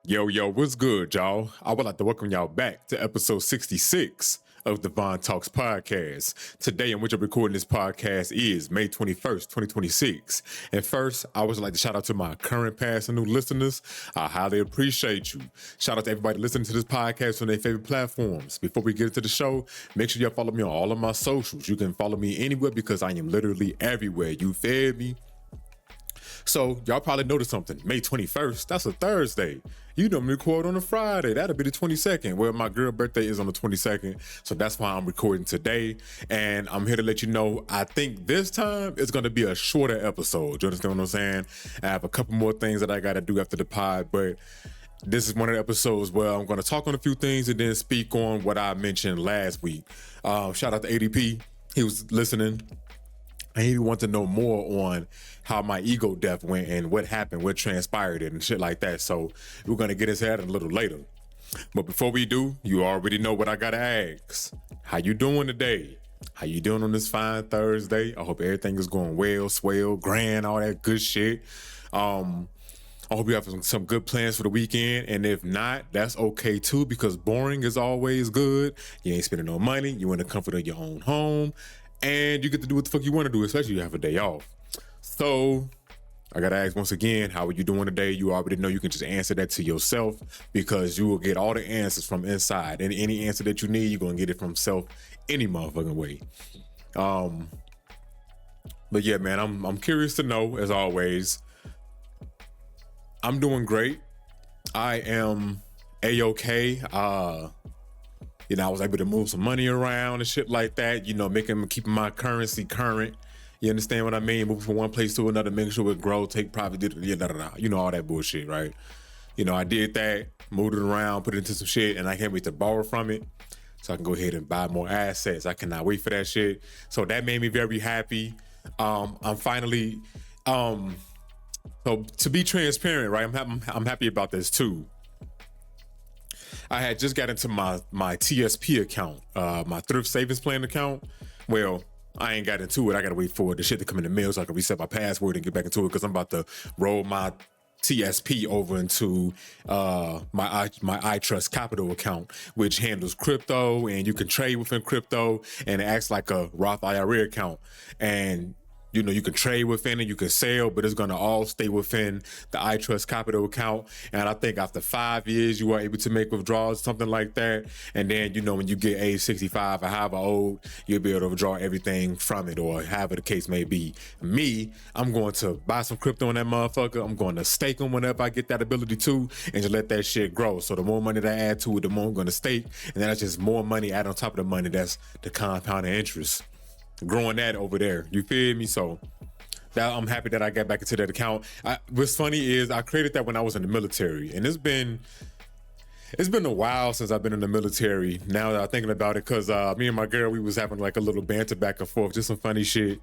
Yo, what's good, y'all? I would like to welcome y'all back to episode 66 of the Von Talks podcast. Today, in which I'm recording this podcast, is May 21st, 2026. And first, I would like to shout out to my current, past, and new listeners. I highly appreciate you. Shout out to everybody listening to this podcast on their favorite platforms. Before we get into the show, make sure y'all follow me on all of my socials. You can follow me anywhere because I am literally everywhere. You feel me? So y'all probably noticed something. May 21st, that's a Thursday. You normally record on a Friday. That'll be the 22nd. Well, my girl birthday is on the 22nd. So that's why I'm recording today. And I'm here to let you know, I think this time it's going to be a shorter episode. You understand what I'm saying? I have a couple more things that I got to do after the pod, but this is one of the episodes where I'm going to talk on a few things and then speak on what I mentioned last week. Shout out to ADP. He was listening. And he wanted to know more on how my ego death went and what happened, what transpired and shit like that. So we're going to get his head a little later. But before we do, you already know what I got to ask. How you doing today? How you doing on this fine Thursday? I hope everything is going well, swell, grand, all that good shit. I hope you have some good plans for the weekend. And if not, that's okay too, because boring is always good. You ain't spending no money. You in the comfort of your own home. And you get to do what the fuck you want to do, especially if you have a day off. So I got to ask once again, how are you doing today? You already know you can just answer that to yourself because you will get all the answers from inside. And any answer that you need, you're going to get it from self any motherfucking way. But yeah, man, I'm curious to know, as always. I'm doing great. I am A-okay. I was able to move some money around and shit like that, keeping my currency current. You understand what I mean? Moving from one place to another, making sure it grow, take profit, all that bullshit, right? I did that, moved it around, put it into some shit, and I can't wait to borrow from it so I can go ahead and buy more assets. I cannot wait for that shit. So that made me very happy. I'm finally, so to be transparent, right? I'm happy about this too. I had just got into my TSP account, my thrift savings plan account. Well, I ain't got into it. I gotta wait for the shit to come in the mail so I can reset my password and get back into it because I'm about to roll my TSP over into my iTrust Capital account, which handles crypto and you can trade within crypto and it acts like a Roth IRA account. And you can trade within it, you can sell, but it's going to all stay within the iTrust Capital account. And I think after 5 years, you are able to make withdrawals, something like that. And then, when you get age 65 or however old, you'll be able to withdraw everything from it or however the case may be. Me, I'm going to buy some crypto in that motherfucker. I'm going to stake them whenever I get that ability to and just let that shit grow. So the more money that I add to it, the more I'm going to stake. And then that's just more money add on top of the money. That's the compounding interest. Growing that over there, you feel me? So I'm happy that I got back into that account. What's funny is I created that when I was in the military, and it's been a while since I've been in the military. Now that I'm thinking about it, because me and my girl, we was having like a little banter back and forth, just some funny shit.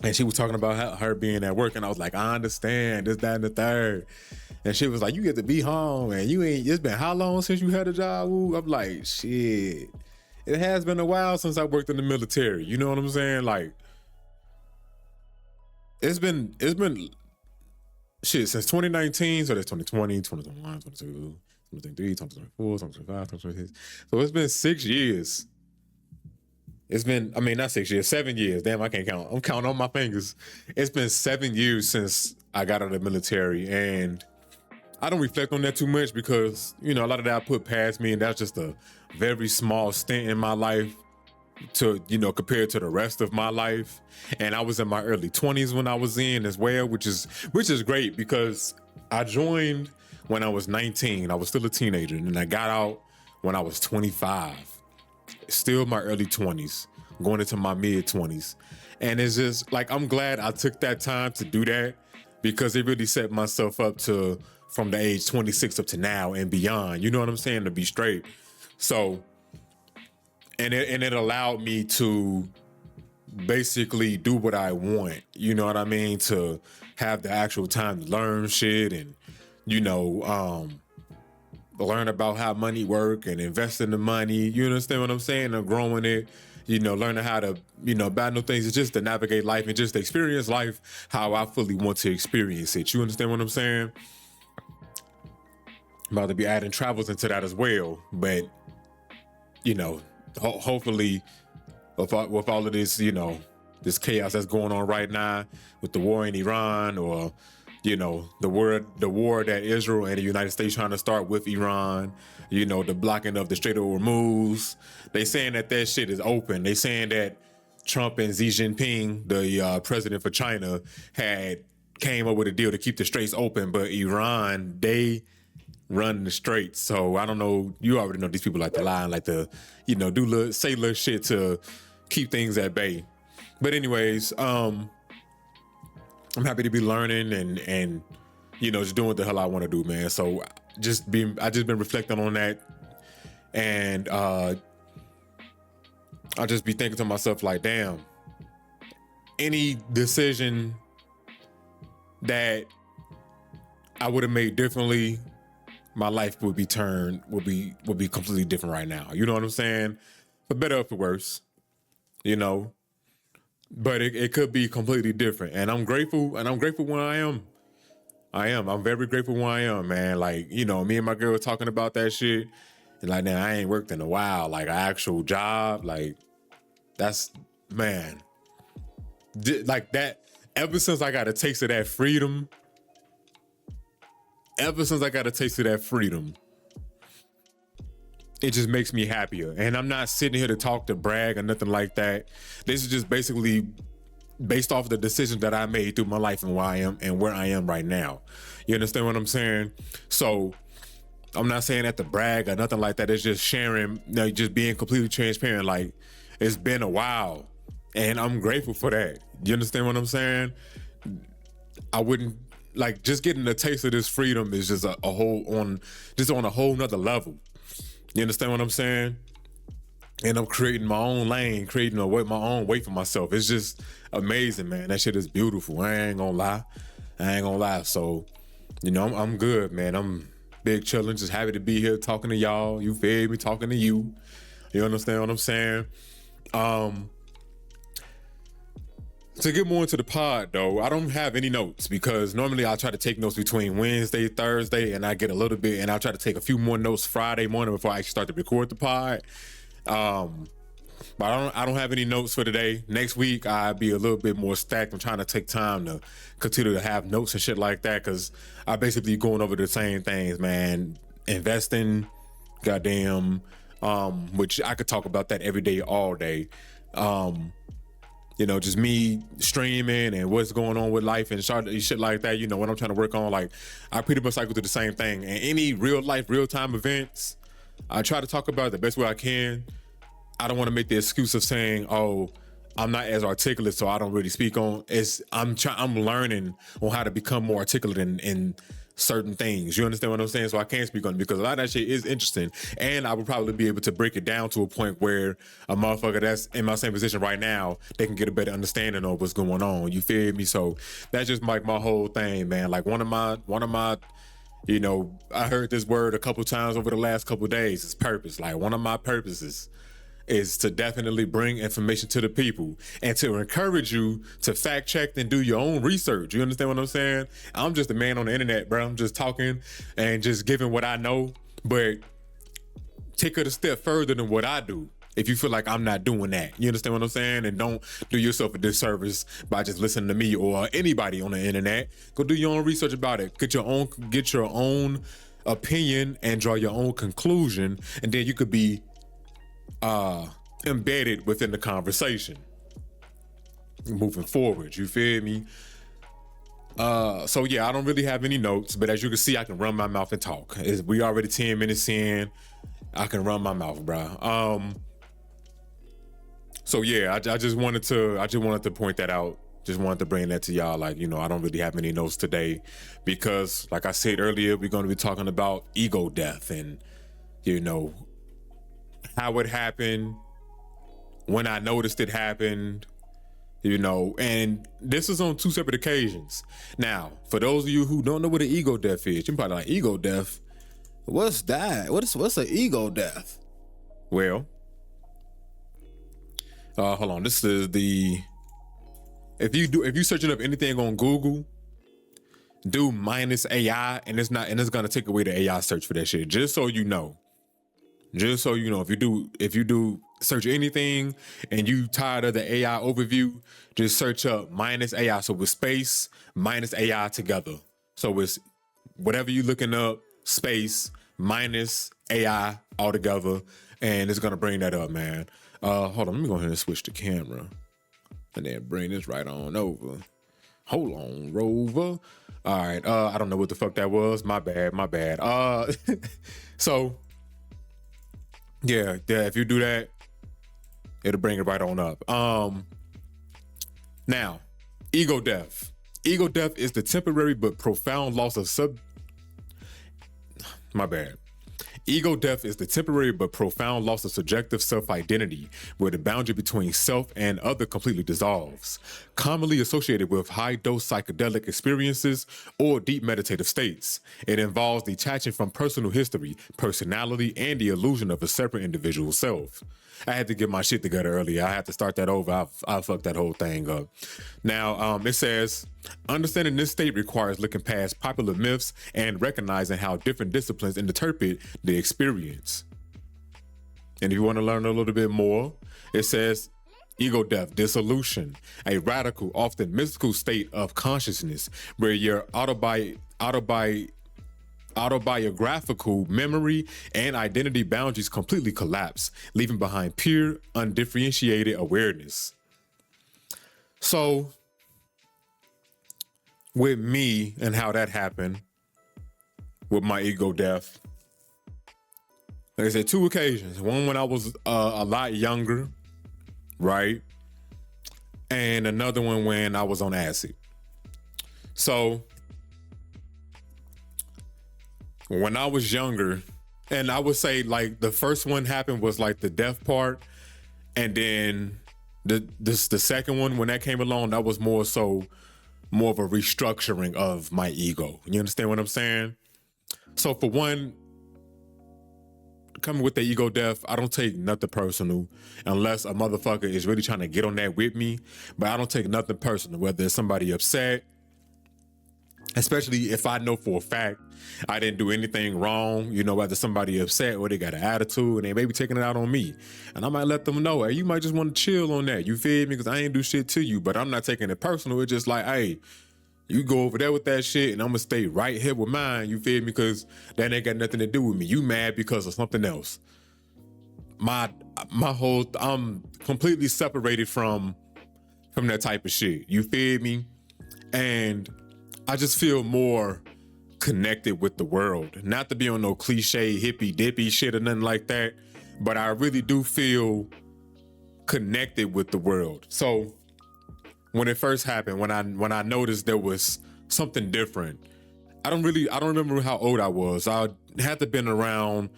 And she was talking about her being at work, and I was like, I understand this, that, and the third. And she was like, you get to be home, and it's been how long since you had a job? Ooh, I'm like, shit. It has been a while since I worked in the military. You know what I'm saying? Like, it's been shit since 2019. So that's 2020, 2021, 2022, 2023, 2024, 2025, 2026. So it's been 6 years. Not 6 years, 7 years. Damn, I can't count. I'm counting on my fingers. It's been 7 years since I got out of the military. And I don't reflect on that too much because, a lot of that I put past me, and that's just a very small stint in my life to, compared to the rest of my life. And I was in my early 20s when I was in as well, which is great because I joined when I was 19. I was still a teenager, and I got out when I was 25. Still my early 20s, going into my mid 20s. And it's just like, I'm glad I took that time to do that because it really set myself up to, from the age 26 up to now and beyond, you know what I'm saying, to be straight. So, and it allowed me to basically do what I want, you know what I mean, to have the actual time to learn shit and, learn about how money work and invest in the money, you understand what I'm saying, and growing it, learning how to, buy new things, just to navigate life and just to experience life how I fully want to experience it. You understand what I'm saying? I'm about to be adding travels into that as well. But, hopefully with all of this, this chaos that's going on right now with the war in Iran, or, the war that Israel and the United States trying to start with Iran, the blocking of the Strait of Hormuz. They saying that shit is open. They saying that Trump and Xi Jinping, the president for China, had came up with a deal to keep the straits open, but Iran, they run the straits. So I don't know. You already know these people like to lie and like to, say little shit to keep things at bay. But anyways, I'm happy to be learning and just doing what the hell I want to do, man. So I just been reflecting on that, and I just be thinking to myself like, damn, any decision that I would have made differently, my life would be completely different right now. You know what I'm saying? For better or for worse, but it could be completely different. And I'm grateful where I am. I'm very grateful where I am, man. Like, me and my girl were talking about that shit. And like, now I ain't worked in a while, like an actual job. Like, that's, man, like that, ever since I got a taste of that freedom, it just makes me happier. And I'm not sitting here to talk, to brag or nothing like that. This is just basically based off the decisions that I made through my life and where I am right now. You understand what I'm saying? So I'm not saying that to brag or nothing like that. It's just sharing, just being completely transparent. Like, it's been a while and I'm grateful for that. You understand what I'm saying? I wouldn't, like, just getting a taste of this freedom is just on a whole nother level. You understand what I'm saying? And I'm creating my own lane, creating my own way for myself. It's just amazing, man. That shit is beautiful. I ain't gonna lie. So, I'm good, man. I'm big chillin', just happy to be here talking to y'all. You feel me? Talking to you. You understand what I'm saying? To get more into the pod, though, I don't have any notes because normally I try to take notes between Wednesday, Thursday, and I get a little bit, and I'll try to take a few more notes Friday morning before I actually start to record the pod. But I don't have any notes for today. Next week, I'll be a little bit more stacked. I'm trying to take time to continue to have notes and shit like that because I basically going over the same things, man. Investing, goddamn, which I could talk about that every day, all day. Just me streaming and what's going on with life and shit like that. What I'm trying to work on. Like, I pretty much cycle through the same thing. And any real life, real time events, I try to talk about it the best way I can. I don't want to make the excuse of saying, oh, I'm not as articulate, so I don't really speak on. I'm learning on how to become more articulate in certain things. You understand what I'm saying? So I can't speak on it because a lot of that shit is interesting. And I would probably be able to break it down to a point where a motherfucker that's in my same position right now, they can get a better understanding of what's going on. You feel me? So that's just like my whole thing, man. Like one of my, I heard this word a couple times over the last couple of days. It's purpose. Like one of my purposes is to definitely bring information to the people and to encourage you to fact check and do your own research. You understand what I'm saying? I'm just a man on the internet, bro. I'm just talking and just giving what I know, but take it a step further than what I do. If you feel like I'm not doing that, you understand what I'm saying? And don't do yourself a disservice by just listening to me or anybody on the internet. Go do your own research about it. Get your own opinion and draw your own conclusion. And then you could be embedded within the conversation moving forward. You feel me? So yeah, I don't really have any notes, but as you can see, I can run my mouth and talk. We already 10 minutes in. I can run my mouth, bro. So yeah, I just wanted to point that out. Just wanted to bring that to y'all. Like, I don't really have any notes today because, like I said earlier, we're going to be talking about ego death and, how it happened, when I noticed it happened, and this is on two separate occasions. Now, for those of you who don't know what an ego death is, you're probably like, ego death? What's that? What's an ego death? Well, hold on. This is if you searching up anything on Google, do minus AI, and it's gonna take away the AI search for that shit. Just so you know. Just so you know, if you do search anything and you tired of the AI overview, just search up minus AI. So with space minus AI together. So it's whatever you looking up, space minus AI all together, and it's gonna bring that up, man. Hold on, let me go ahead and switch the camera, and then bring this right on over. Hold on, Rover. All right, I don't know what the fuck that was. My bad. So. Yeah, if you do that, it'll bring it right on up. Now, ego death. Ego death is the temporary but profound loss of My bad. Ego death is the temporary but profound loss of subjective self-identity, where the boundary between self and other completely dissolves, commonly associated with high-dose psychedelic experiences or deep meditative states. It involves detaching from personal history, personality, and the illusion of a separate individual self. I had to get my shit together earlier. I had to start that over. I fucked that whole thing up. Now, it says, understanding this state requires looking past popular myths and recognizing how different disciplines interpret the experience. And if you want to learn a little bit more, it says, ego death, dissolution, a radical, often mystical state of consciousness where your autobiographical memory and identity boundaries completely collapse, leaving behind pure, undifferentiated awareness. So, with me and how that happened, with my ego death, like I said, 2 occasions. One when I was a lot younger, right? And another one when I was on acid. So, when I was younger, and I would say like the first one happened was like the death part, and then the second one, when that came along, that was more of a restructuring of my ego. You understand what I'm saying? So for one, coming with the ego death, I don't take nothing personal unless a motherfucker is really trying to get on that with me, but I don't take nothing personal, whether it's somebody upset, especially if I know for a fact I didn't do anything wrong, you know, whether somebody upset or they got an attitude and they may be taking it out on me. And I might let them know, hey, you might just want to chill on that. You feel me? Because I ain't do shit to you, but I'm not taking it personal. It's just like, hey, you go over there with that shit and I'm gonna stay right here with mine. You feel me? Because that ain't got nothing to do with me. You mad because of something else. I'm completely separated from that type of shit. You feel me? And I just feel more connected with the world. Not to be on no cliche hippy dippy shit or nothing like that, but I really do feel connected with the world. So when it first happened, when I noticed there was something different, I don't remember how old I was. I had to been around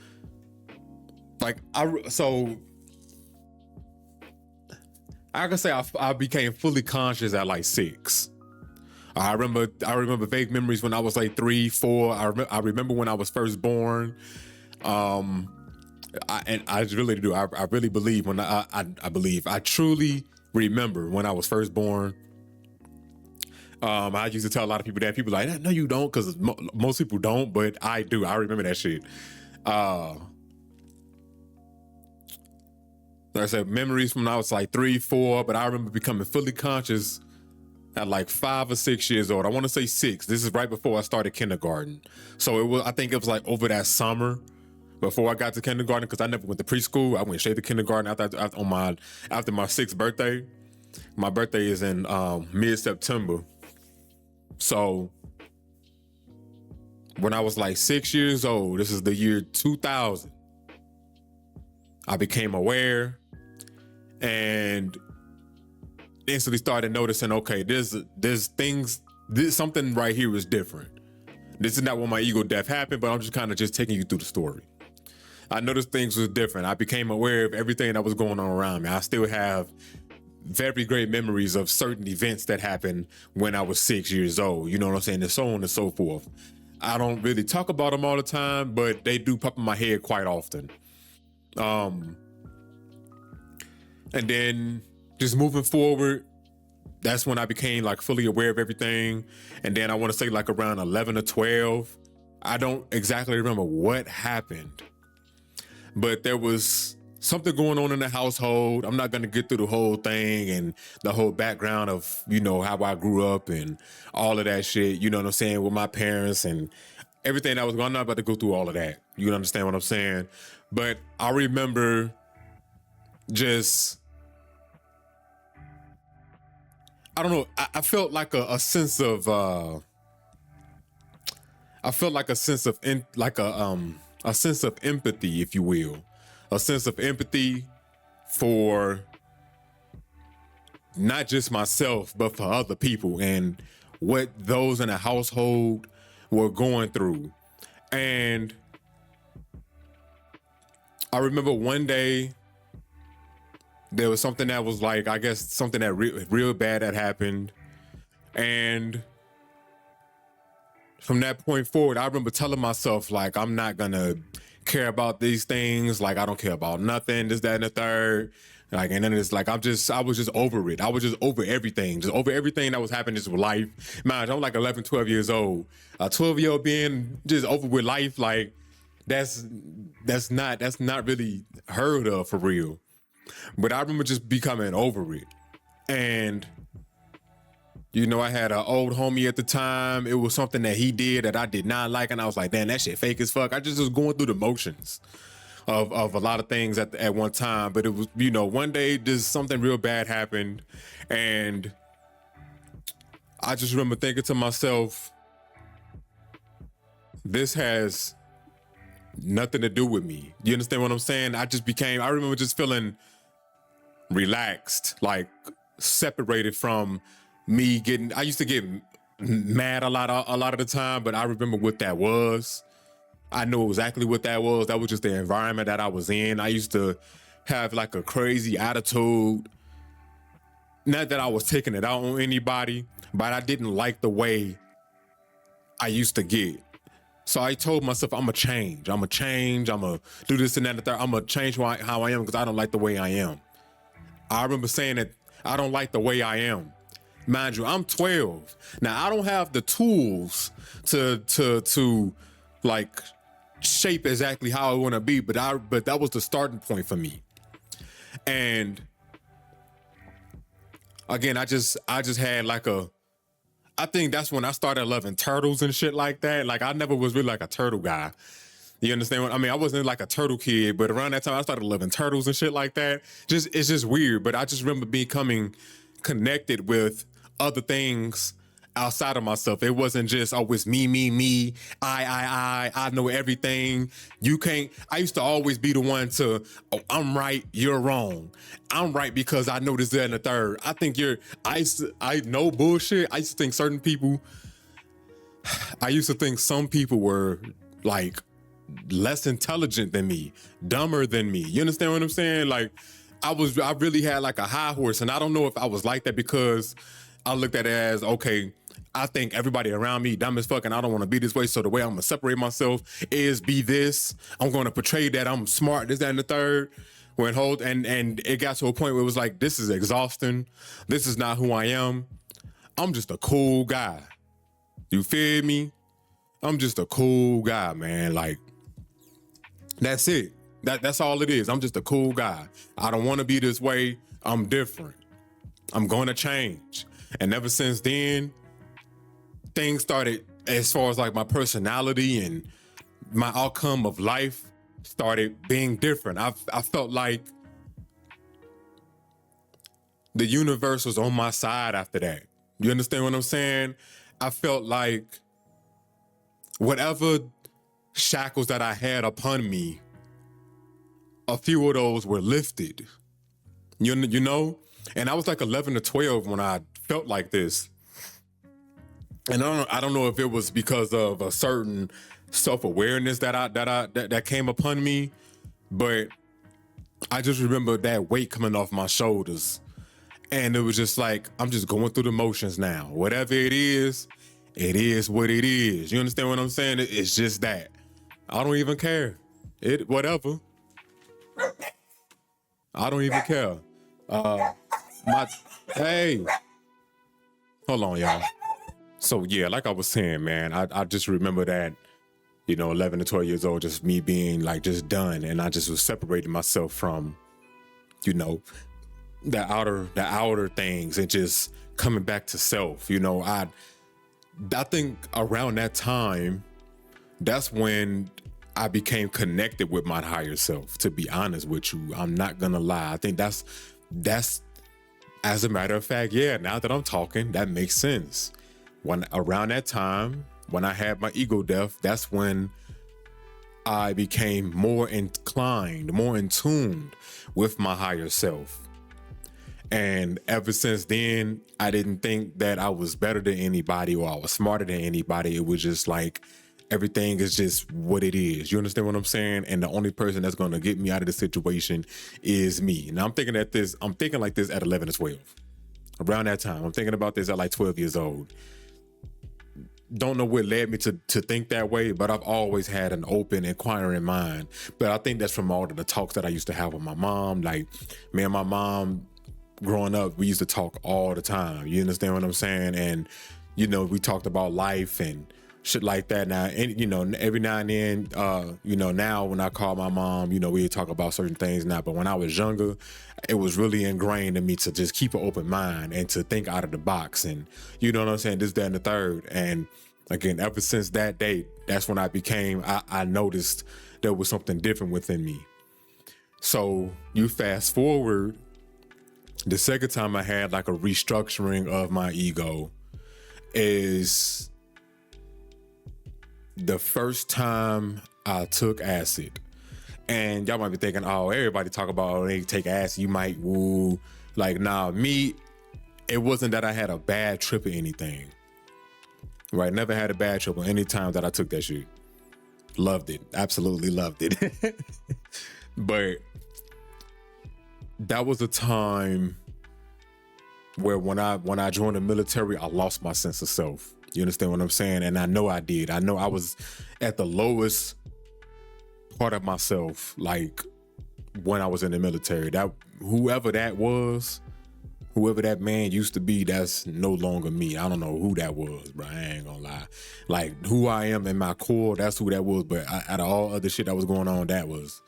like I can say I became fully conscious at like 6. I remember vague memories when I was like 3, 4. I remember when I was first born. I really do. I really believe I truly remember when I was first born. I used to tell a lot of people that. People like, no, you don't, because most people don't, but I do. I remember that shit. Like I said, memories from when I was like 3, 4, but I remember becoming fully conscious at like 5 or 6 years old. I want to say 6. This is right before I started kindergarten. So I think it was like over that summer before I got to kindergarten, because I never went to preschool. I went straight to kindergarten after my 6th birthday. My birthday is in mid-September. So when I was like 6 years old, this is the year 2000, I became aware and instantly started noticing, okay, there's something right here is different. This is not when my ego death happened, but I'm just kind of taking you through the story. I noticed things was different. I became aware of everything that was going on around me. I still have very great memories of certain events that happened when I was 6 years old. You know what I'm saying? And so on and so forth. I don't really talk about them all the time, but they do pop in my head quite often. And then just moving forward, that's when I became like fully aware of everything. And then I want to say like around 11 or 12. I don't exactly remember what happened, but there was something going on in the household. I'm not going to get through the whole thing and the whole background of, how I grew up and all of that shit, you know what I'm saying, with my parents and everything that was going on. I'm not about to go through all of that. You understand what I'm saying? But I remember just, I don't know. I felt like a sense of, a sense of empathy, if you will, a sense of empathy for not just myself, but for other people and what those in the household were going through. And I remember one day there was something that was like, I guess something that real bad had happened. And from that point forward, I remember telling myself, like, I'm not gonna care about these things. Like, I don't care about nothing, this, that, and the third. Like, and then it's like, I was just over it. I was just over everything, that was happening just with life. Man, I'm like 11, 12 years old. A 12-year-old being just over with life, like, that's not really heard of for real. But I remember just becoming over it. And, I had an old homie at the time. It was something that he did that I did not like. And I was like, damn, that shit fake as fuck. I just was going through the motions of a lot of things at one time. But it was, one day just something real bad happened. And I just remember thinking to myself, this has nothing to do with me. You understand what I'm saying? I remember just feeling relaxed, like separated from me I used to get mad a lot of the time, but I remember what that was. I knew exactly what that was. That was just the environment that I was in. I used to have like a crazy attitude. Not that I was taking it out on anybody, but I didn't like the way I used to get. So I told myself, I'm gonna change. I'm gonna do this and that and the third. I'm gonna change how I am because I don't like the way I am. I remember saying that I don't like the way I am. Mind you, I'm 12. Now I don't have the tools to like shape exactly how I want to be, but that was the starting point for me. And again, I just had like I think that's when I started loving turtles and shit like that. Like I never was really like a turtle guy. You understand what I mean? I wasn't like a turtle kid, but around that time I started loving turtles and shit like that. It's just weird, but I just remember becoming connected with other things outside of myself. It wasn't just, oh, it's me, I know everything. You can't. I used to always be the one to, oh, I'm right, you're wrong. I'm right because I know this, that, and the third. I know bullshit. I used to think some people were like less intelligent than me, dumber than me. You understand what I'm saying? Like, I really had like a high horse, and I don't know if I was like that because I looked at it as, okay, I think everybody around me dumb as fuck and I don't want to be this way. So the way I'm going to separate myself is be this. I'm going to portray that I'm smart, this, that, and the third. And it got to a point where it was like, this is exhausting. This is not who I am. I'm just a cool guy. You feel me? I'm just a cool guy, man. Like, that's it. That's all it is. I'm just a cool guy. I don't want to be this way. I'm different. I'm going to change. And ever since then, things started, as far as like my personality and my outcome of life started being different. I felt like the universe was on my side after that. You understand what I'm saying? I felt like whatever shackles that I had upon me, a few of those were lifted. You know? And I was like 11 to 12 when I felt like this. And I don't know if it was because of a certain self-awareness that came upon me, but I just remember that weight coming off my shoulders. And it was just like, I'm just going through the motions now. Whatever it is what it is. You understand what I'm saying? It's just that. I don't even care. Whatever. I don't even care. Hey. Hold on, y'all. So yeah, like I was saying, man, I just remember that, 11 to 12 years old, just me being like just done, and I just was separating myself from, you know, the outer things and just coming back to self. I think around that time, that's when I became connected with my higher self. To be honest with you, I'm not gonna lie. I think that's as a matter of fact, yeah. Now that I'm talking, that makes sense. When around that time, when I had my ego death, that's when I became more inclined, more in tune with my higher self. And ever since then, I didn't think that I was better than anybody or I was smarter than anybody. It was just like everything is just what it is. You understand what I'm saying? And the only person that's going to get me out of the situation is me. Now I'm thinking like this at 11 or 12. Around that time, I'm thinking about this at like 12 years old. Don't know what led me to think that way, but I've always had an open, inquiring mind. But I think that's from all of the talks that I used to have with my mom. Like, me and my mom, growing up, we used to talk all the time. You understand what I'm saying? And, we talked about life and shit like that. Now, and, every now and then, now when I call my mom, we talk about certain things now. But when I was younger, it was really ingrained in me to just keep an open mind and to think out of the box. And, you know what I'm saying? This, that, and the third. And again, ever since that day, that's when I noticed there was something different within me. So you fast forward, the second time I had like a restructuring of my ego is the first time I took acid. And y'all might be thinking, oh, everybody talk about, oh, they take acid, you might woo. Like, nah, me, it wasn't that I had a bad trip or anything. Right? Never had a bad trip on any time that I took that shit. Loved it. Absolutely loved it. But that was a time where when I joined the military, I lost my sense of self. You understand what I'm saying? And I know I did. I know I was at the lowest part of myself, like when I was in the military. That whoever that man used to be, that's no longer me. I don't know who that was, bro. I ain't gonna lie. Like, who I am in my core, that's who that was. But out of all other shit that was going on, that was,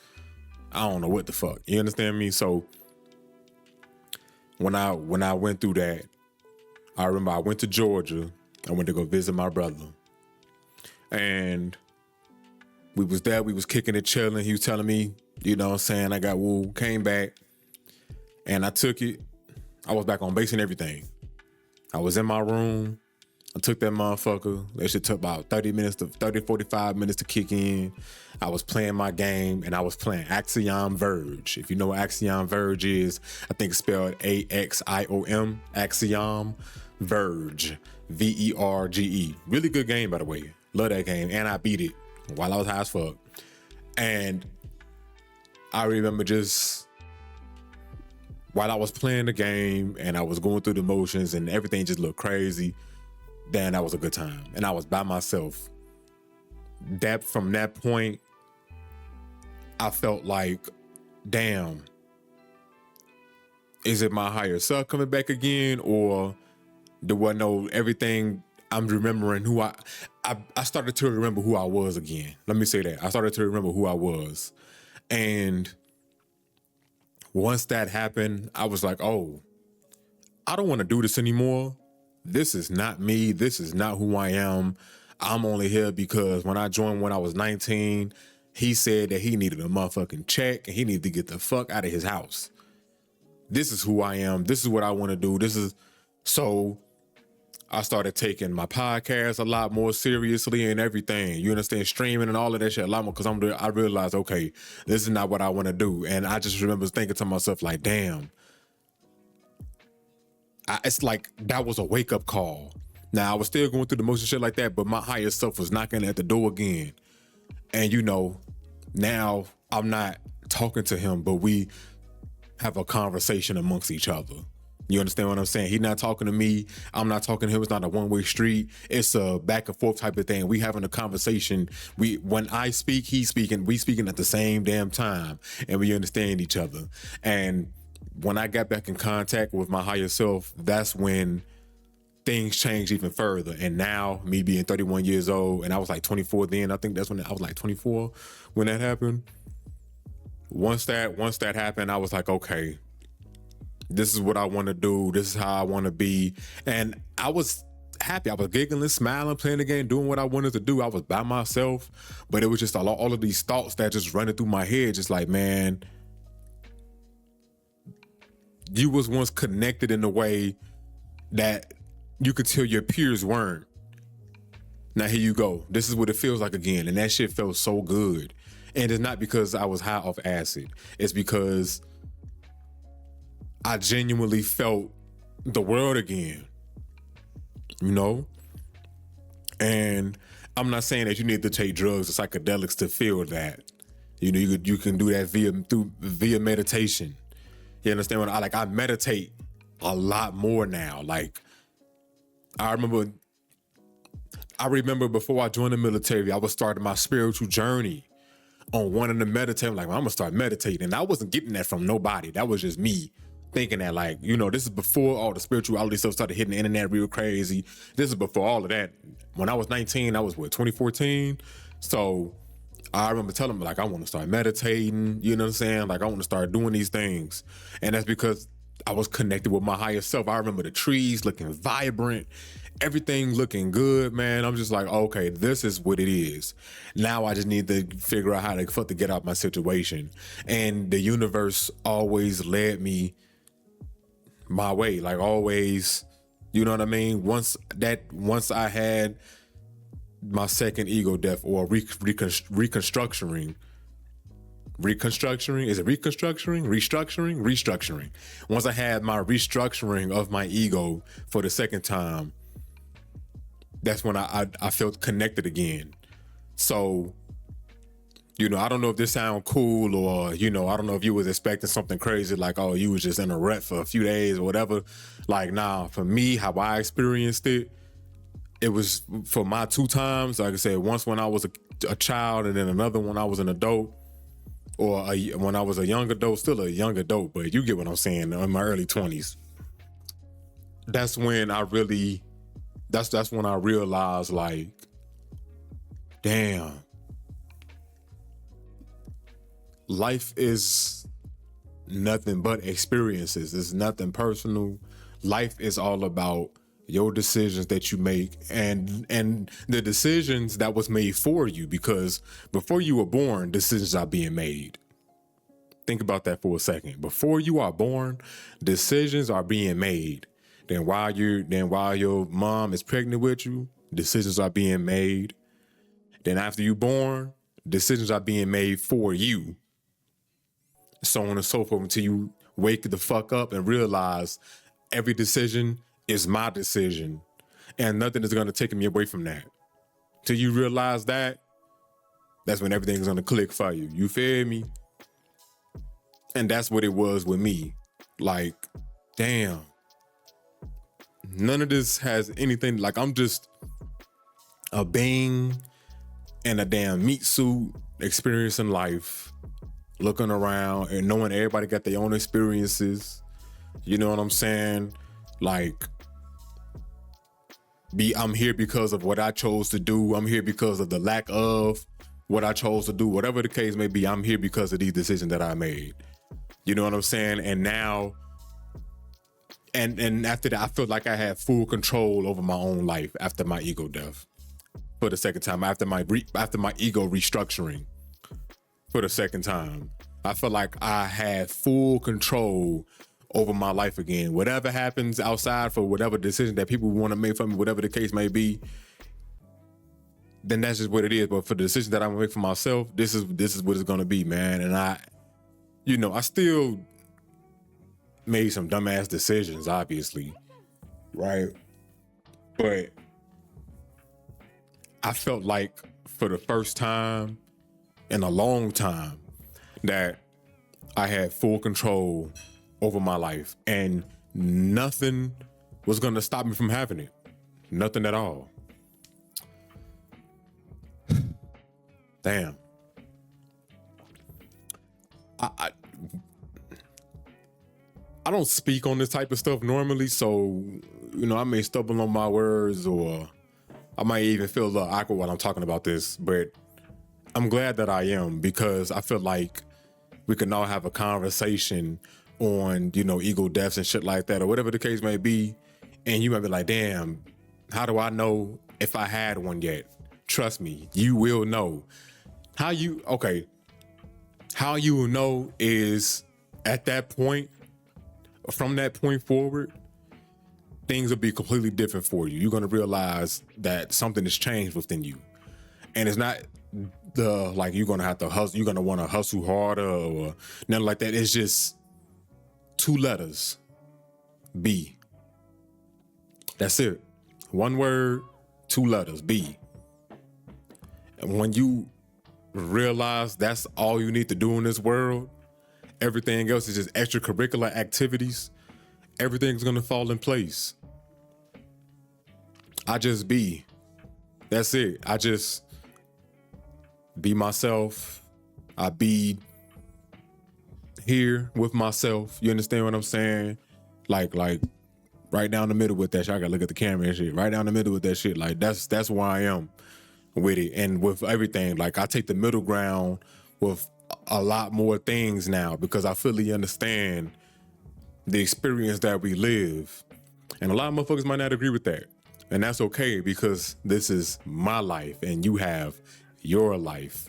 I don't know what the fuck. You understand me? So when I went through that, I remember I went to Georgia. I went to go visit my brother. And we was there, we was kicking it, chilling. He was telling me, you know what I'm saying, I got woo, came back, and I took it. I was back on base and everything. I was in my room. I took that motherfucker. That shit took about 45 minutes to kick in. I was playing my game, and I was playing Axiom Verge. If you know what Axiom Verge is, I think it's spelled AXIOM, Axiom Verge, VERGE. Really good game, by the way. Love that game, and I beat it while I was high as fuck. And I remember just while I was playing the game and I was going through the motions and everything just looked crazy, then that was a good time. And I was by myself. From that point, I felt like, damn, is it my higher self coming back again, or do I know everything? I'm remembering who I started to remember who I was again. Let me say that. I started to remember who I was. And once that happened, I was like, oh, I don't want to do this anymore. This is not me. This is not who I am. I'm only here because when I joined when I was 19, he said that he needed a motherfucking check and he needed to get the fuck out of his house. This is who I am. This is what I want to do. So I started taking my podcast a lot more seriously and everything. You understand? Streaming and all of that shit a lot more, because I realized, okay, this is not what I want to do. And I just remember thinking to myself, like, damn, it's like that was a wake-up call. Now, I was still going through the motion shit like that, but my higher self was knocking at the door again. And, now I'm not talking to him, but we have a conversation amongst each other. You understand what I'm saying? He's not talking to me. I'm not talking to him. It's not a one-way street. It's a back and forth type of thing. We having a conversation. When I speak, he's speaking. We speaking at the same damn time, and we understand each other. And when I got back in contact with my higher self, that's when things changed even further. And now, me being 31 years old, and I was like 24 then. I think that's when I was like 24 when that happened. Once that happened, I was like, okay, this is what I want to do. This is how I want to be. And I was happy. I was giggling, smiling, playing the game, doing what I wanted to do. I was by myself, but it was just all of these thoughts that just running through my head. Just like, man, you was once connected in a way that you could tell your peers weren't. Now here you go. This is what it feels like again. And that shit felt so good. And it's not because I was high off acid. It's because I genuinely felt the world again, you know? And I'm not saying that you need to take drugs or psychedelics to feel that. You know, you can do that via meditation. You understand what I meditate a lot more now. Like, I remember before I joined the military, I was starting my spiritual journey on wanting to meditate. I'm like, well, I'm gonna start meditating. And I wasn't getting that from nobody. That was just me thinking that, like, you know, this is before all the spirituality stuff started hitting the internet real crazy. This is before all of that. When I was 19, I was 2014. So I remember telling me, like, I want to start meditating, you know what I'm saying? Like, I want to start doing these things. And that's because I was connected with my higher self. I remember the trees looking vibrant, everything looking good, man. I'm just like, okay, this is what it is. Now I just need to figure out how to get out my situation. And the universe always led me my way, like always, you know what I mean? Once I had my second ego death, or restructuring. Is it restructuring? Once I had my restructuring of my ego for the second time, that's when I felt connected again. So, you know, I don't know if this sounds cool, or, you know, I don't know if you was expecting something crazy like, oh, you was just in a rut for a few days or whatever. Like, nah, for me, how I experienced it, it was for my two times. Like I said, once when I was a child, and then another when I was an adult, or when I was a young adult, still a young adult, but you get what I'm saying, in my early 20s. That's when I really, that's when I realized, like, damn, life is nothing but experiences. It's nothing personal. Life is all about your decisions that you make, and the decisions that was made for you, because before you were born, decisions are being made. Think about that for a second. Before you are born, decisions are being made. Then while your mom is pregnant with you, decisions are being made. Then after you're born, decisions are being made for you. So on and so forth, until you wake the fuck up and realize every decision is my decision, and nothing is going to take me away from that. Till you realize that, that's when everything's going to click for you. You feel me? And that's what it was with me. Like, damn, none of this has anything, like, I'm just a being in a damn meat suit, experiencing life, looking around and knowing everybody got their own experiences. You know what I'm saying? Like, I'm here because of what I chose to do. I'm here because of the lack of what I chose to do. Whatever the case may be, I'm here because of these decisions that I made. You know what I'm saying? And now, and after that, I felt like I had full control over my own life after my ego death. For the second time, after my ego restructuring for the second time, I felt like I had full control over my life again. Whatever happens outside, for whatever decision that people want to make for me, whatever the case may be, then that's just what it is. But for the decision that I'm gonna make for myself, this is what it's gonna be, man. And I still made some dumbass decisions, obviously, right? But I felt like for the first time in a long time that I had full control over my life, and nothing was going to stop me from having it. Nothing at all. Damn. I don't speak on this type of stuff normally, so I may stumble on my words, or I might even feel a little awkward while I'm talking about this, but I'm glad that I am, because I feel like we can all have a conversation on, ego deaths and shit like that, or whatever the case may be. And you might be like, damn, how do I know if I had one yet? Trust me, you will know. How you will know is at that point, from that point forward, things will be completely different for you. You're going to realize that something has changed within you. And it's not you're going to have to hustle, you're going to want to hustle harder or nothing like that. It's just 2 letters, B. That's it. 1 word, 2 letters, B. And when you realize that's all you need to do in this world, everything else is just extracurricular activities, everything's going to fall in place. I just be. That's it. I just be myself. I be here with myself. You understand what I'm saying? Like right down the middle with that shit. I gotta look at the camera and shit. Right down the middle with that shit. Like that's where I am with it. And with everything, like I take the middle ground with a lot more things now, because I fully understand the experience that we live. And a lot of motherfuckers might not agree with that. And that's okay, because this is my life and you have your life.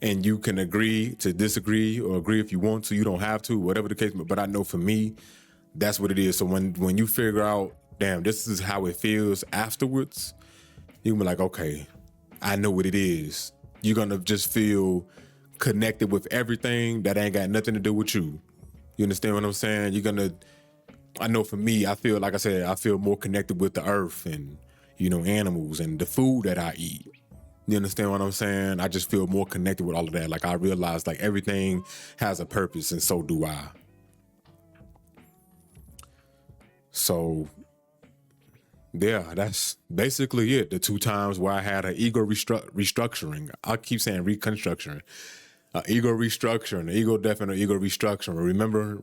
And you can agree to disagree, or agree if you want to. You don't have to, whatever the case. But I know for me, that's what it is. So when you figure out, damn, this is how it feels afterwards, you can be like, okay, I know what it is. You're going to just feel connected with everything that ain't got nothing to do with you. You understand what I'm saying? I know for me, I feel, like I said, I feel more connected with the earth and, animals and the food that I eat. You understand what I'm saying? I just feel more connected with all of that. Like I realize like everything has a purpose, and so do I. So yeah, that's basically it. The 2 times where I had an ego restructuring. I keep saying reconstruction. Ego restructuring, ego death and ego restructuring.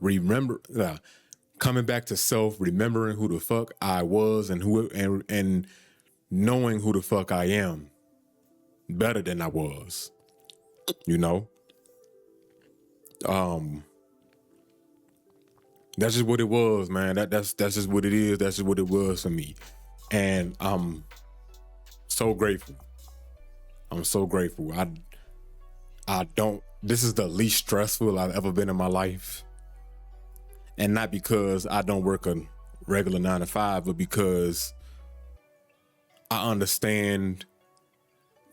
Remember, coming back to self, remembering who the fuck I was and and knowing who the fuck I am better than I was. That's just what it was, man. That's just what it is. That's just what it was for me. And I'm so grateful. I'm so grateful. This is the least stressful I've ever been in my life. And not because I don't work a regular 9 to 5, but because I understand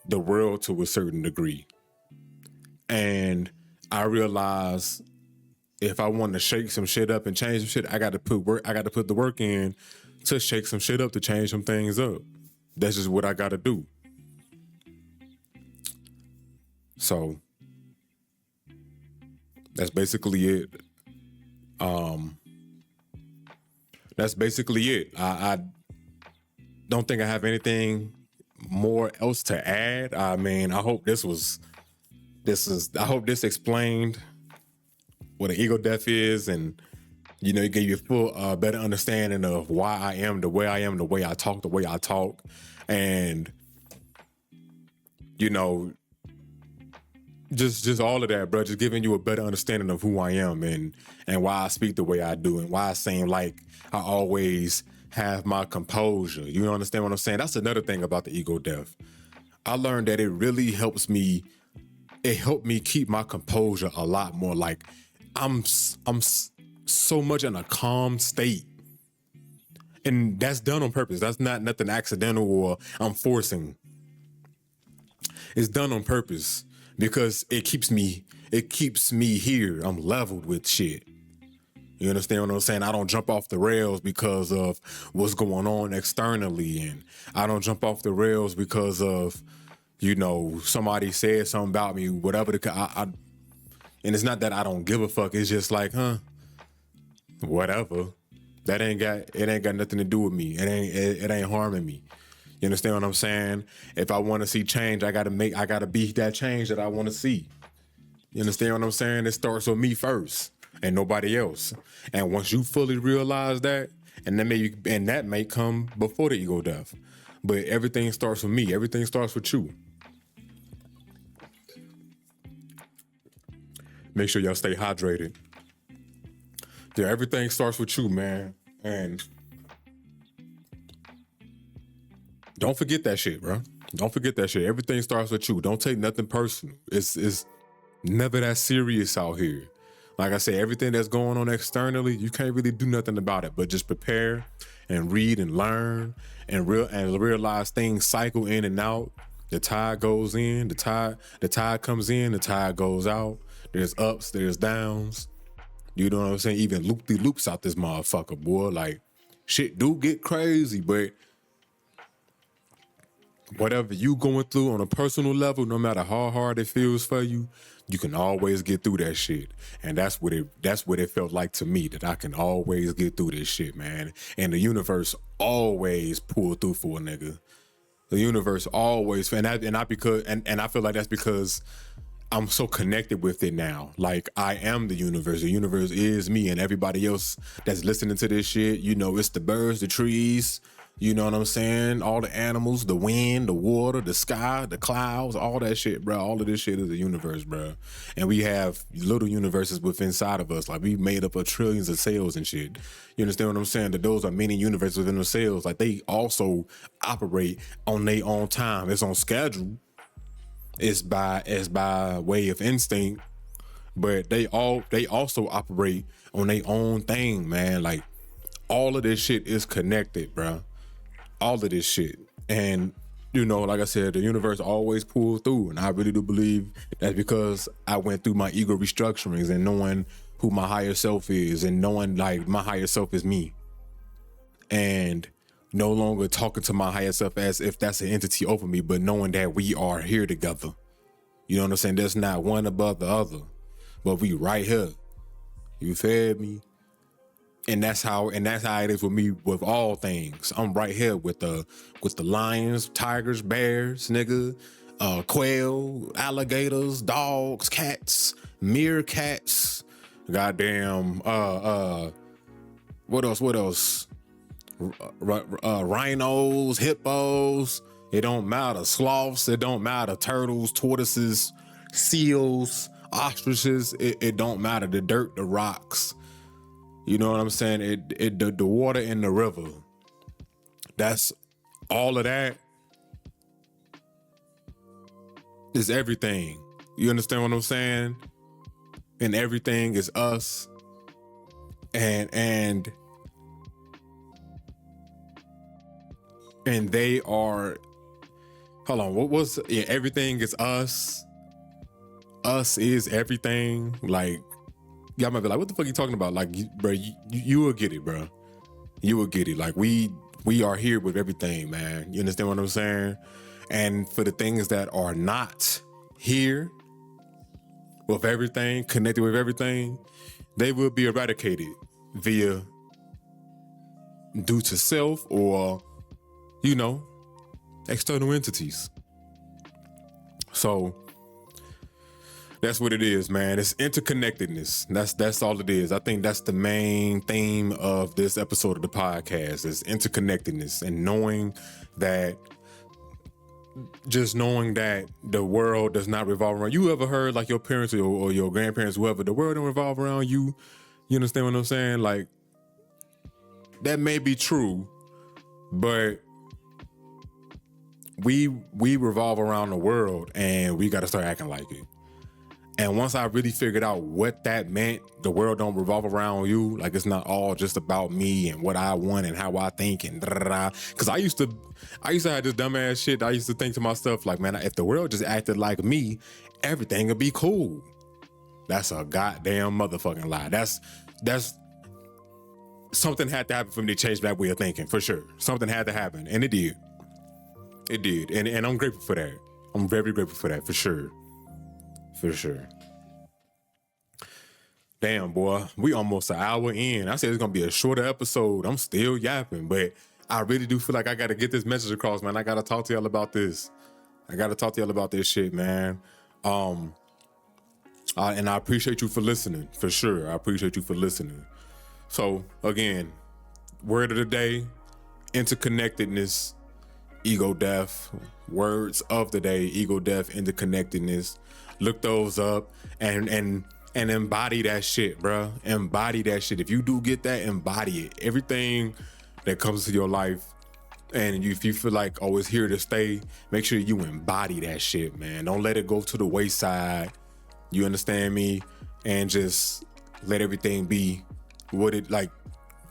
the world to a certain degree. And I realize if I want to shake some shit up and change some shit, I got to put the work in to shake some shit up, to change some things up. That's just what I got to do. So that's basically it. That's basically it. I don't think I have anything more else to add. I mean, I hope I hope this explained what an ego death is, and it gave you a full better understanding of why I am the way I am, the way I talk, and just all of that, bro. Just giving you a better understanding of who I am and why I speak the way I do, and why I seem like I always have my composure. You understand what I'm saying? That's another thing about the ego death. I learned that it really helps me. It helped me keep my composure a lot more. Like I'm so much in a calm state, and that's done on purpose. That's not nothing accidental or I'm forcing. It's done on purpose because it keeps me here. I'm leveled with shit. You understand what I'm saying? I don't jump off the rails because of what's going on externally, and I don't jump off the rails because of, somebody said something about me, whatever and it's not that I don't give a fuck. It's just like, whatever. That ain't got nothing to do with me. It ain't harming me. You understand what I'm saying? If I want to see change, I gotta be that change that I want to see. You understand what I'm saying? It starts with me first and nobody else. And once you fully realize that and that may come before the ego death. But everything starts with me. Everything starts with you. Make sure y'all stay hydrated. Yeah, everything starts with you, man. And don't forget that shit, bro. Don't forget that shit. Everything starts with you. Don't take nothing personal. It's never that serious out here. Like I say, everything that's going on externally, you can't really do nothing about it, but just prepare and read and learn and realize things cycle in and out. The tide goes in, the tide comes in, the tide goes out. There's ups, there's downs. You know what I'm saying? Even loop-de-loops out this motherfucker, boy. Like, shit do get crazy, but whatever you going through on a personal level, no matter how hard it feels for you, you can always get through that shit. And that's what it felt like to me, that I can always get through this shit, man. And the universe always pulled through for a nigga. The universe always, and I feel like that's because I'm so connected with it now. Like, I am the universe. The universe is me, and everybody else that's listening to this shit, you know, it's the birds, the trees, you know what I'm saying? All the animals, the wind, the water, the sky, the clouds, all that shit, bro. All of this shit is the universe, bro. And we have little universes within inside of us. Like, we made up of trillions of cells and shit. You understand what I'm saying? That those are many universes within themselves. Like, they also operate on their own time. It's on schedule. It's by way of instinct, but they also operate on their own thing, man. Like, all of this shit is connected, bro. All of this shit. And, you know, like I said, the universe always pulls through. And I really do believe that's because I went through my ego restructurings and knowing who my higher self is and knowing, like, my higher self is me. And no longer talking to my higher self as if that's an entity over me, but knowing that we are here together. You know what I'm saying? There's not one above the other, but we right here. You feel me? And that's how it is with me with all things. I'm right here with the lions, tigers, bears, nigga, quail, alligators, dogs, cats, meerkats, goddamn, what else? Rhinos, hippos. It don't matter. Sloths. It don't matter. Turtles, tortoises, seals, ostriches. It don't matter. The dirt, the rocks. You know what I'm saying? The water in the river. That's all of that. Is everything. You understand what I'm saying? And everything is us. And they are. Hold on. Everything is us. Us is everything. Like, y'all might be like, what the fuck are you talking about? Like, bro, you will get it, bro. You will get it. Like, we are here with everything, man. You understand what I'm saying? And for the things that are not here with everything, connected with everything, they will be eradicated due to self or, you know, external entities. So that's what it is, man. It's interconnectedness. That's all it is. I think that's the main theme of this episode of the podcast is interconnectedness and knowing that the world does not revolve around you. Ever heard like your parents or your grandparents, whoever, the world don't revolve around you? You understand what I'm saying? Like, that may be true, but we revolve around the world and we got to start acting like it. And once I really figured out what that meant, the world don't revolve around you. Like, it's not all just about me and what I want and how I think and da-da-da. Because I used to have this dumbass shit. I used to think to myself, like, man, if the world just acted like me, everything would be cool. That's a goddamn motherfucking lie. That's something had to happen for me to change that way of thinking, for sure. Something had to happen, and it did. It did, and I'm grateful for that. I'm very grateful for that, for sure. For sure. Damn, boy, we almost an hour in. I said it's gonna be a shorter episode. I'm still yapping, but I really do feel like I gotta get this message across, man. I gotta talk to y'all about this. I gotta talk to y'all about this shit, man. And I appreciate you for listening, for sure. I appreciate you for listening. So again, word of the day, interconnectedness, ego death. Words of the day, ego death, interconnectedness. Look those up and embody that shit, bro. Embody that shit. If you do get that, embody it. Everything that comes to your life, and if you feel like, oh, it's here to stay, make sure you embody that shit, man. Don't let it go to the wayside. You understand me? And just let everything be what it, like,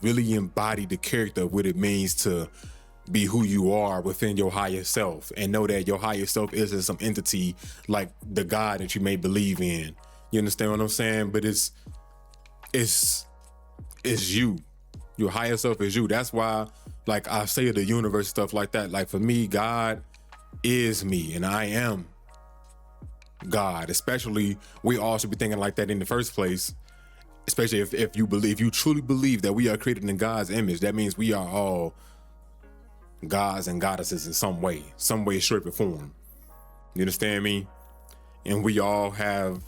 really embody the character of what it means to be who you are within your higher self, and know that your higher self isn't some entity like the God that you may believe in. You understand what I'm saying? But it's you. Your higher self is you. That's why, like I say, the universe, stuff like that. Like for me, God is me and I am God. Especially, we all should be thinking like that in the first place. Especially if you truly believe that we are created in God's image, that means we are all gods and goddesses in some way, shape, or form. You understand me? And we all have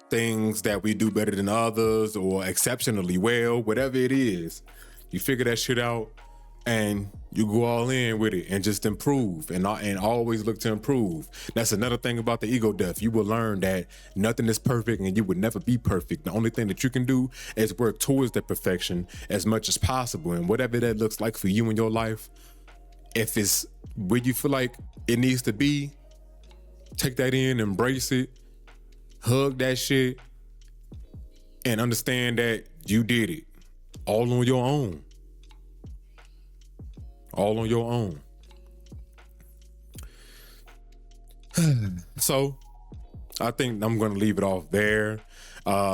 things that we do better than others or exceptionally well, whatever it is. You figure that shit out and you go all in with it and just improve and always look to improve. That's another thing about the ego death. You will learn that nothing is perfect and you would never be perfect. The only thing that you can do is work towards that perfection as much as possible. And whatever that looks like for you in your life, if it's where you feel like it needs to be, take that in, embrace it, hug that shit, and understand that you did it all on your own. All on your own. So I think I'm going to leave it off there.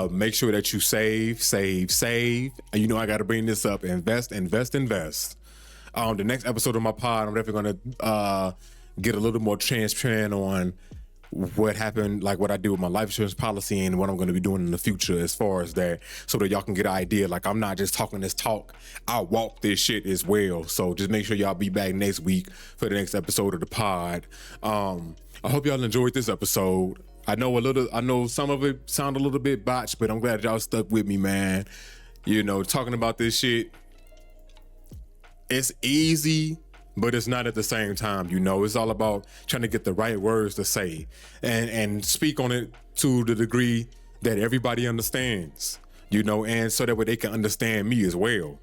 Make sure that you save. And you know I got to bring this up. Invest. The next episode of my pod, I'm definitely going to get a little more transparent on what happened, like what I do with my life insurance policy and what I'm going to be doing in the future as far as that, so that y'all can get an idea. Like, I'm not just talking this talk, I walk this shit as well. So just make sure y'all be back next week for the next episode of the pod. I hope y'all enjoyed this episode. I know some of it sounded a little bit botched, but I'm glad y'all stuck with me, man. You know, talking about this shit, it's easy, but it's not at the same time. You know, it's all about trying to get the right words to say and speak on it to the degree that everybody understands, you know, and so that way they can understand me as well.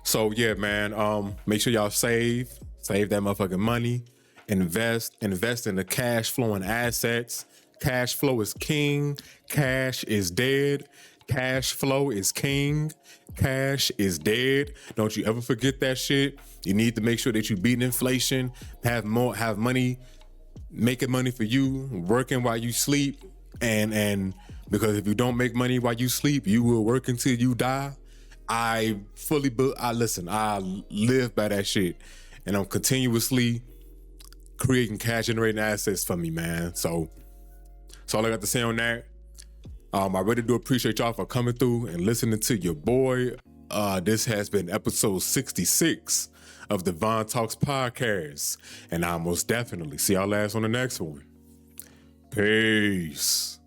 So yeah, man, make sure y'all save that motherfucking money, invest in the cash flowing assets. Cash flow is king. Cash is dead. Cash flow is king. Cash is dead. Don't you ever forget that shit. You need to make sure that you beat inflation, have money, making money for you, working while you sleep, and because if you don't make money while you sleep, you will work until you die. I live by that shit, and I'm continuously creating cash generating assets for me, man. So that's all I got to say on that. I really do appreciate y'all for coming through and listening to your boy. This has been episode 66 of the Von Talks podcast, and I'll most definitely see y'all last on the next one. Peace.